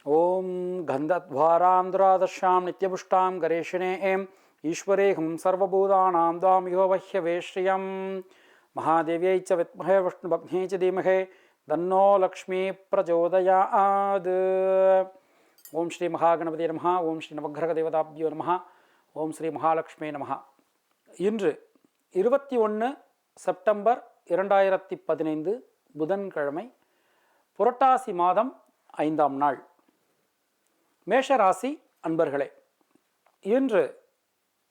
ஓம் கந்தத்வாராந்திராதர்ஷாம் நித்யபுஷ்டாம் கரேஷினே ஏம் ஈஸ்வரேஹம் சர்வபூதானாம் தாம் யோவஹ்யவே ஸ்ரீயம் மகாதேவியை ச வித்மஹே விஷ்ணுபக்ஞே ச தீமஹே தன்னோ லக்ஷ்மீ பிரச்சோதயாத். ஓம் ஸ்ரீ மகாகணபதி நமஹ. ஓம் ஸ்ரீ நவக்கிரக தேவதாப்தியோ நமஹ. ஓம் ஸ்ரீ மகாலட்சுமி நமஹ. இன்று 21 செப்டம்பர் 2015 புதன்கிழமை, புரட்டாசி மாதம் 5ஆம் நாள். மேஷராசி அன்பர்களே, இன்று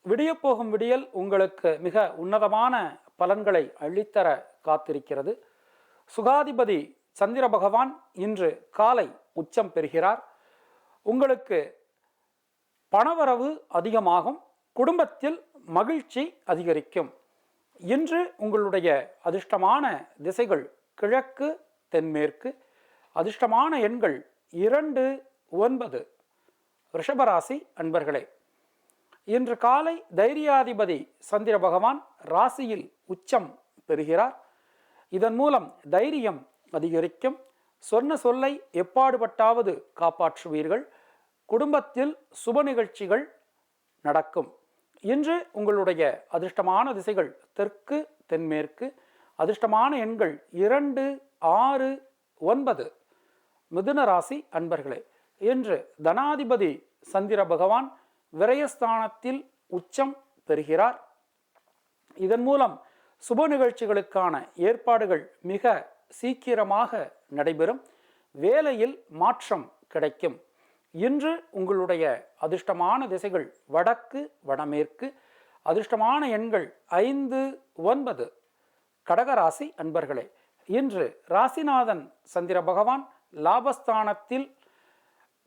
விடியப்போகும் விடியல் உங்களுக்கு மிக உன்னதமான பலன்களை அள்ளித்தர காத்திருக்கிறது. சுகாதிபதி சந்திர பகவான் இன்று காலை உச்சம் பெறுகிறார். உங்களுக்கு பணவரவு அதிகமாகும், குடும்பத்தில் மகிழ்ச்சி அதிகரிக்கும். இன்று உங்களுடைய அதிர்ஷ்டமான திசைகள் கிழக்கு, தென்மேற்கு. அதிர்ஷ்டமான எண்கள் 2, 9. ரிஷபராசி அன்பர்களே, இன்று காலை தைரியாதிபதி சந்திர பகவான் ராசியில் உச்சம் பெறுகிறார். இதன் மூலம் தைரியம் அதிகரிக்கும். சொன்ன சொல்லை எப்பாடுபட்டாவது காப்பாற்றுவீர்கள். குடும்பத்தில் சுப நிகழ்ச்சிகள் நடக்கும். இன்று உங்களுடைய அதிர்ஷ்டமான திசைகள் தெற்கு, தென்மேற்கு. அதிர்ஷ்டமான எண்கள் 2, 6, 9. மிதுன ராசி அன்பர்களே, இன்று தனாதிபதி சந்திர பகவான் விரயஸ்தானத்தில் உச்சம் பெறுகிறார். இதன் மூலம் சுப நிகழ்ச்சிகளுக்கான ஏற்பாடுகள் மிக சீக்கிரமாக நடைபெறும். வேலையில் மாற்றம் கிடைக்கும். இன்று உங்களுடைய அதிர்ஷ்டமான திசைகள் வடக்கு, வடமேற்கு. அதிர்ஷ்டமான எண்கள் 5, 9. கடகராசி அன்பர்களே, இன்று ராசிநாதன் சந்திர பகவான் லாபஸ்தானத்தில்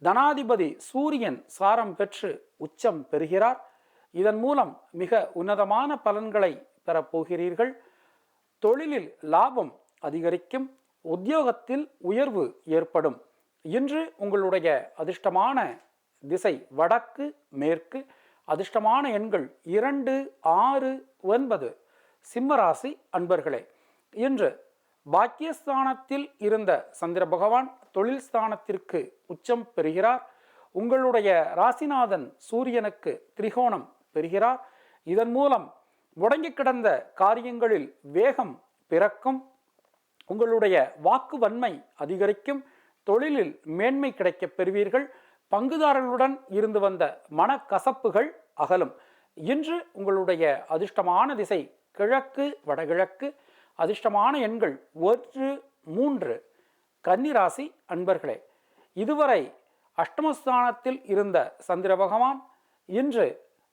தனாதிபதி சூரியன் சாரம் பெற்று உச்சம் பெறுகிறார். இதன் மூலம் மிக உன்னதமான பலன்களை பெறப்போகிறீர்கள். தொழிலில் லாபம் அதிகரிக்கும். உத்தியோகத்தில் உயர்வு ஏற்படும். இன்று உங்களுடைய அதிர்ஷ்டமான திசை வடக்கு, மேற்கு. அதிர்ஷ்டமான எண்கள் 2, 6, 9. சிம்மராசி அன்பர்களே, இன்று பாக்கியஸ்தானத்தில் இருந்த சந்திர பகவான் தொழில் ஸ்தானத்திற்கு உச்சம் பெறுகிறார். உங்களுடைய ராசிநாதன் சூரியனுக்கு திரிகோணம் பெறுகிறார். இதன் மூலம் முடங்கி கிடந்த காரியங்களில் வேகம் பிறக்கும். உங்களுடைய வாக்கு வன்மை அதிகரிக்கும். தொழிலில் மேன்மை கிடைக்கப் பெறுவீர்கள். பங்குதாரர்களுடன் இருந்து வந்த மனக்கசப்புகள் அகலும். இன்று உங்களுடைய அதிர்ஷ்டமான திசை கிழக்கு, வடகிழக்கு. அதிர்ஷ்டமான எண்கள் 1, 3. கன்னிராசி அன்பர்களே, இதுவரை அஷ்டமஸ்தானத்தில் இருந்த சந்திர பகவான் இன்று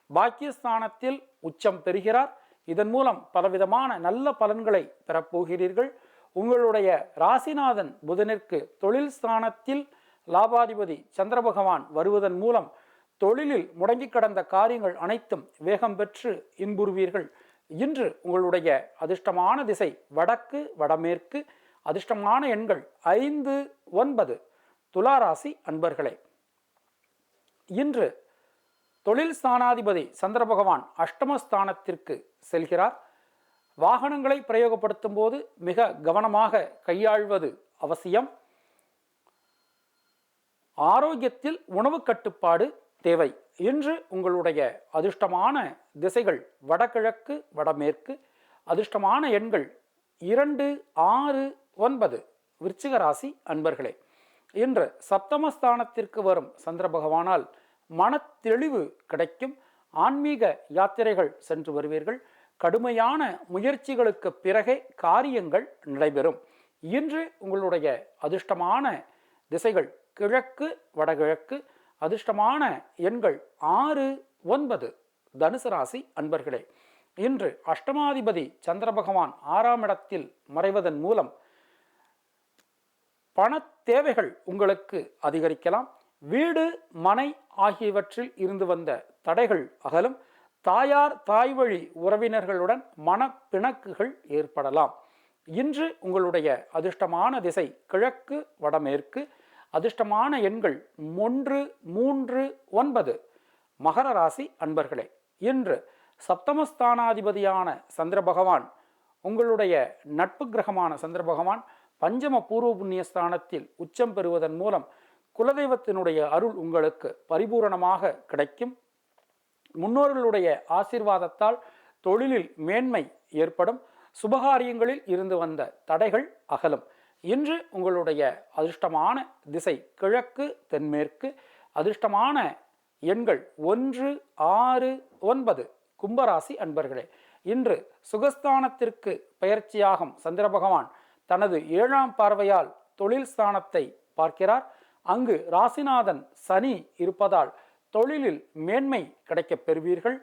பாக்கியஸ்தானத்தில் உச்சம் பெறுகிறார். இதன் மூலம் பலவிதமான நல்ல பலன்களை பெறப்போகிறீர்கள். உங்களுடைய ராசிநாதன் புதனிற்கு தொழில் ஸ்தானத்தில் லாபாதிபதி சந்திர பகவான் வருவதன் மூலம் தொழிலில் முடங்கி கடந்த காரியங்கள் அனைத்தும் வேகம் பெற்று இன்புறுவீர்கள். இன்று உங்களுடைய அதிர்ஷ்டமான திசை வடக்கு, வடமேற்கு. அதிர்ஷ்டமான எண்கள் 5, 9. துளாராசி அன்பர்களே, இன்று தொழில் ஸ்தானாதிபதி சந்திர பகவான் அஷ்டமஸ்தானத்திற்கு செல்கிறார். வாகனங்களை பிரயோகப்படுத்தும் போது மிக கவனமாக கையாள்வது அவசியம். ஆரோக்கியத்தில் உணவு கட்டுப்பாடு தேவை. இன்று உங்களுடைய அதிர்ஷ்டமான திசைகள் வடகிழக்கு, வடமேற்கு. அதிர்ஷ்டமான எண்கள் 2, 6, 9. விருச்சிக ராசி அன்பர்களே, இன்று சப்தமஸ்தானத்திற்கு வரும் சந்திர பகவானால் மனத்தெளிவு கிடைக்கும். ஆன்மீக யாத்திரைகள் சென்று வருவீர்கள். கடுமையான முயற்சிகளுக்கு பிறகே காரியங்கள் நடைபெறும். இன்று உங்களுடைய அதிர்ஷ்டமான திசைகள் கிழக்கு, வடகிழக்கு. அதிர்ஷ்டமான எண்கள் 6, 9. தனுசு ராசி அன்பர்களே, இன்று அஷ்டமாதிபதி சந்திர பகவான் 6ஆம் இடத்தில் மறைவதன் மூலம் பண தேவைகள் உங்களுக்கு அதிகரிக்கலாம். வீடு, மனை ஆகியவற்றில் இருந்து வந்த தடைகள் அகலும். தாயார், தாய்வழி உறவினர்களுடன் மனப்பிணக்குகள் ஏற்படலாம். இன்று உங்களுடைய அதிர்ஷ்டமான திசை கிழக்கு, வடமேற்கு. அதிர்ஷ்டமான எண்கள் 1, 3, 9. மகர ராசி அன்பர்களே, இன்று சப்தமஸ்தானாதிபதியான சந்திர பகவான், உங்களுடைய நட்பு கிரகமான சந்திர பகவான் பஞ்சம பூர்வ புண்ணிய ஸ்தானத்தில் உச்சம் பெறுவதன் மூலம் குலதெய்வத்தினுடைய அருள் உங்களுக்கு பரிபூரணமாக கிடைக்கும். முன்னோர்களுடைய ஆசீர்வாதத்தால் தொழிலில் மேன்மை ஏற்படும். சுபகாரியங்களில் இருந்து வந்த தடைகள் அகலும். இன்று உங்களுடைய அதிர்ஷ்டமான திசை கிழக்கு தென்மேற்கு. அதிர்ஷ்டமான எண்கள் 1, 6, 9. கும்பராசி அன்பர்களே, இன்று சுகஸ்தானத்திற்கு பெயர்ச்சியாகும் சந்திர பகவான் தனது 7ஆம் பார்வையால் தொழில் ஸ்தானத்தை பார்க்கிறார். அங்கு ராசிநாதன் சனி இருப்பதால் தொழிலில் மேன்மை கிடைக்கப் பெறுவீர்கள்.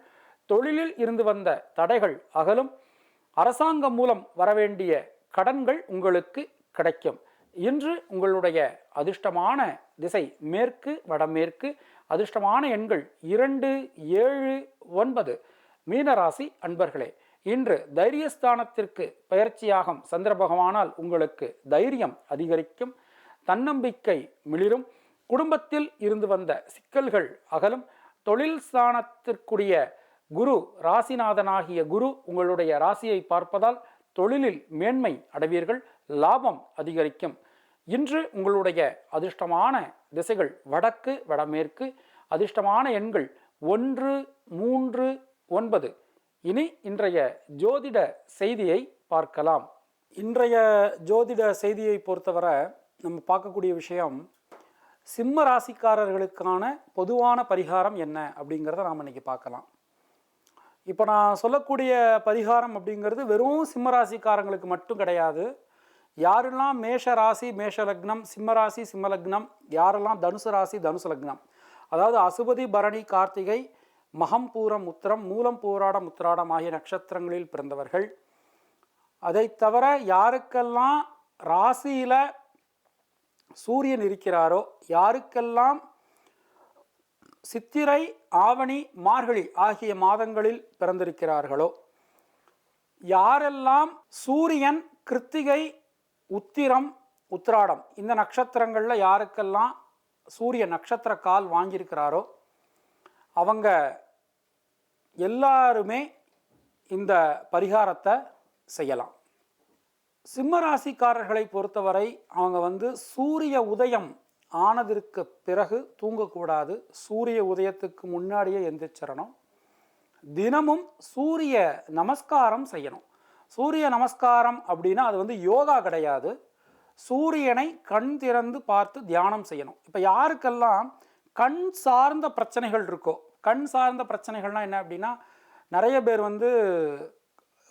தொழிலில் இருந்து வந்த தடைகள் அகலும். அரசாங்கம் மூலம் வரவேண்டிய கடன்கள் உங்களுக்கு கிடைக்கும். இன்று உங்களுடைய அதிர்ஷ்டமான திசை மேற்கு வடமேற்கு. அதிர்ஷ்டமான எண்கள் 2, 7, 9. மீனராசி அன்பர்களே, இன்று தைரியஸ்தானத்திற்கு பெயர்ச்சியாகும் சந்திர பகவானால் உங்களுக்கு தைரியம் அதிகரிக்கும். தன்னம்பிக்கை மிளிரும். குடும்பத்தில் இருந்து வந்த சிக்கல்கள் அகலும். தொழில் ஸ்தானத்திற்குரிய குரு, ராசிநாதனாகிய குரு உங்களுடைய ராசியை பார்ப்பதால் தொழிலில் மேன்மை அடைவீர்கள். லாபம் அதிகரிக்கும். இன்று உங்களுடைய அதிர்ஷ்டமான திசைகள் வடக்கு வடமேற்கு. அதிர்ஷ்டமான எண்கள் 1, 3, 9. இனி இன்றைய ஜோதிட செய்தியை பார்க்கலாம். இன்றைய ஜோதிட செய்தியை பொறுத்தவரை நம்ம பார்க்கக்கூடிய விஷயம், சிம்ம ராசிக்காரர்களுக்கான பொதுவான பரிகாரம் என்ன அப்படிங்கிறத நாம் இன்னைக்கு பார்க்கலாம். இப்போ நான் சொல்லக்கூடிய பரிகாரம் அப்படிங்கிறது வெறும் சிம்ம ராசிக்காரங்களுக்கு மட்டும் கிடையாது. யாரெல்லாம் மேஷ ராசி மேஷ லக்னம், சிம்ம ராசி சிம்ம லக்னம், யாரெல்லாம் தனுசு ராசி தனுசு லக்னம், அதாவது அசுபதி பரணி கார்த்திகை மகம் பூரம் உத்திரம் மூலம் பூராடம் உத்திராடம் ஆகிய நட்சத்திரங்களில் பிறந்தவர்கள், அதை தவிர யாருக்கெல்லாம் ராசியில சூரியன் இருக்கிறாரோ, யாருக்கெல்லாம் சித்திரை ஆவணி மார்கழி ஆகிய மாதங்களில் பிறந்திருக்கிறார்களோ, யாரெல்லாம் சூரியன் கிருத்திகை உத்திரம் உத்திராடம் இந்த நட்சத்திரங்களில் யாருக்கெல்லாம் சூரிய நட்சத்திர கால் வாங்கியிருக்கிறாரோ அவங்க எல்லாருமே இந்த பரிகாரத்தை செய்யலாம். சிம்மராசிக்காரர்களை பொறுத்தவரை அவங்க சூரிய உதயம் ஆனதற்கு பிறகு தூங்கக்கூடாது. சூரிய உதயத்துக்கு முன்னாடியே எந்திரிச்சிடணும். தினமும் சூரிய நமஸ்காரம் செய்யணும். சூரிய நமஸ்காரம் அப்படின்னா அது யோகா கிடையாது. சூரியனை கண் திறந்து பார்த்து தியானம் செய்யணும். இப்போ யாருக்கெல்லாம் கண் சார்ந்த பிரச்சனைகள் இருக்கோ, கண் சார்ந்த பிரச்சனைகள்னால் என்ன அப்படின்னா, நிறைய பேர்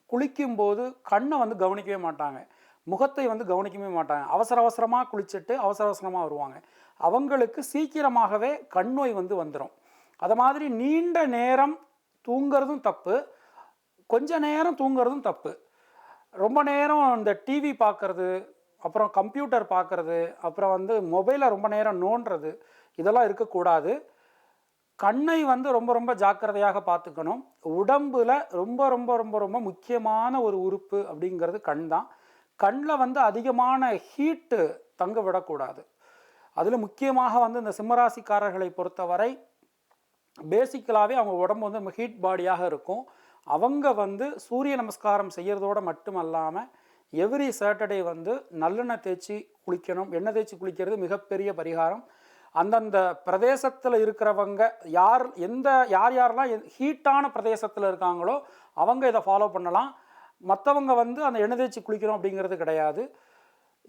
குளிக்கும்போது கண்ணை கவனிக்கவே மாட்டாங்க, முகத்தை கவனிக்கவே மாட்டாங்க. அவசர அவசரமாக குளிச்சுட்டு அவசர அவசரமாக வருவாங்க. அவங்களுக்கு சீக்கிரமாகவே கண் நோய் வந்துடும். அது மாதிரி நீண்ட நேரம் தூங்கிறதும் தப்பு, கொஞ்ச நேரம் தூங்கிறதும் தப்பு. ரொம்ப நேரம் இந்த டிவி பார்க்குறது, அப்புறம் கம்ப்யூட்டர் பார்க்குறது, அப்புறம் மொபைலை ரொம்ப நேரம் நோண்டுறது, இதெல்லாம் இருக்கக்கூடாது. கண்ணை ரொம்ப ரொம்ப ஜாக்கிரதையாக பார்த்துக்கணும். உடம்புல ரொம்ப ரொம்ப ரொம்ப ரொம்ப முக்கியமான ஒரு உறுப்பு அப்படிங்கிறது கண் தான். கண்ணில் அதிகமான ஹீட்டு தங்க விடக்கூடாது. அதில் முக்கியமாக இந்த சிம்மராசிக்காரர்களை பொறுத்தவரை பேசிக்கலாகவே அவங்க உடம்பு ஹீட் பாடியாக இருக்கும். அவங்க சூரிய நமஸ்காரம் செய்கிறதோடு மட்டுமல்லாமல் எவ்ரி சாட்டர்டே நல்லெண்ணெய் தேய்ச்சி குளிக்கணும். எண்ணெய் தேய்ச்சி குளிக்கிறது மிகப்பெரிய பரிகாரம். அந்தந்த பிரதேசத்தில் இருக்கிறவங்க யாரெல்லாம் ஹீட்டான பிரதேசத்தில் இருக்காங்களோ அவங்க இதை ஃபாலோ பண்ணலாம். மற்றவங்க அந்த எண்ணெய் தேய்ச்சி குளிக்கணும் அப்படிங்கிறது கிடையாது.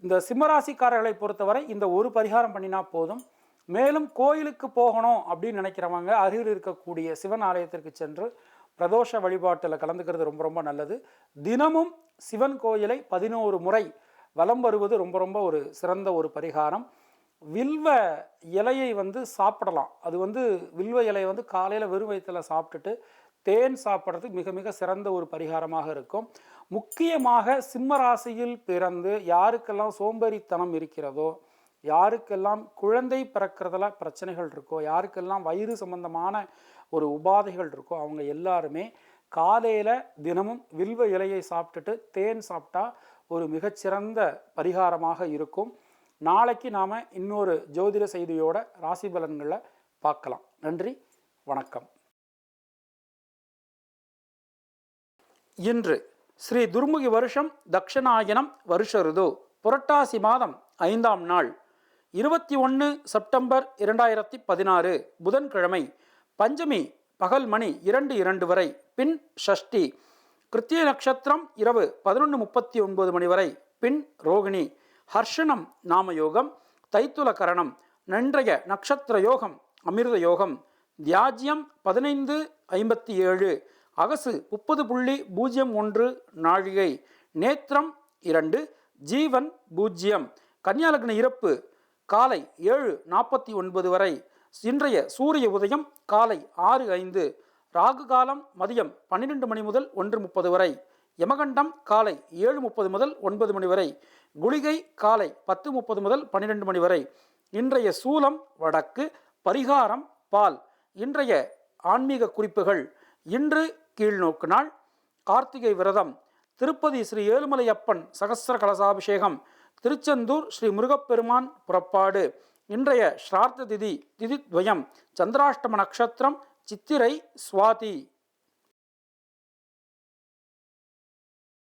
இந்த சிம்மராசிக்காரர்களை பொறுத்தவரை இந்த ஒரு பரிகாரம் பண்ணினா போதும். மேலும் கோயிலுக்கு போகணும் அப்படின்னு நினைக்கிறவங்க அருகில் இருக்கக்கூடிய சிவன் ஆலயத்திற்கு சென்று பிரதோஷ வழிபாட்டில் கலந்துக்கிறது ரொம்ப ரொம்ப நல்லது. தினமும் சிவன் கோயிலை 11 முறை வலம் வருவது ரொம்ப ரொம்ப ஒரு சிறந்த ஒரு பரிகாரம். வில்வ இலையை சாப்பிடலாம். அது வில்வ இலையை காலையில் வெறும் வயிற்றில் சாப்பிட்டுட்டு தேன் சாப்பிட்றது மிக மிக சிறந்த ஒரு பரிகாரமாக இருக்கும். முக்கியமாக சிம்ம ராசியில் பிறந்து யாருக்கெல்லாம் சோம்பேறித்தனம் இருக்கிறதோ, யாருக்கெல்லாம் குழந்தை பிறக்கிறதுல பிரச்சனைகள் இருக்கோ, யாருக்கெல்லாம் வயிறு சம்பந்தமான ஒரு உபாதைகள் இருக்கோ, அவங்க எல்லாருமே காலையில் தினமும் வில்வ இலையை சாப்பிட்டுட்டு தேன் சாப்பிட்டா ஒரு மிகச்சிறந்த பரிகாரமாக இருக்கும். நாளைக்கு நாம் இன்னொரு ஜோதிட செய்தியோட ராசி பலன்களை பார்க்கலாம். நன்றி, வணக்கம். இன்று ஸ்ரீ துர்முகி வருஷம் தக்ஷணாயனம் வருஷ ருது புரட்டாசி மாதம் 5ஆம் நாள். 21 செப்டம்பர் 2016 புதன்கிழமை பஞ்சமி பகல் மணி 2:02 வரை, பின் ஷஷ்டி. கிருத்திய நட்சத்திரம் இரவு 11:39 மணி வரை, பின் ரோகிணி. ஹர்ஷனம் நாம யோகம், தைத்துல கரணம். நன்றைய நட்சத்திர யோகம் அமிர்த யோகம். தியாஜ்யம் 15:57, அகசு 30.01 நாழிகை. நேத்திரம் 2, ஜீவன் 0. கன்னியாலக்ன இறப்பு காலை 7:49 வரை. இன்றைய சூரிய உதயம் காலை 6:05. ராகு காலம் மதியம் 12 மணி முதல் 1:30 வரை. யமகண்டம் காலை 7:30 முதல் 9 மணி வரை. குளிகை காலை 10:30 முதல் 12 மணி வரை. இன்றைய சூலம் வடக்கு. பரிகாரம் பால். இன்றைய ஆன்மீக குறிப்புகள்: இன்று கீழ்நோக்கு நாள், கார்த்திகை விரதம், திருப்பதி ஸ்ரீ ஏழுமலையப்பன் சகஸ்ர கலசாபிஷேகம், திருச்செந்தூர் ஸ்ரீ முருகப்பெருமான் புறப்பாடு. இன்றைய ஸ்ரார்த்த திதி திதித்வயம். சந்திராஷ்டம நட்சத்திரம் சித்திரை சுவாதி.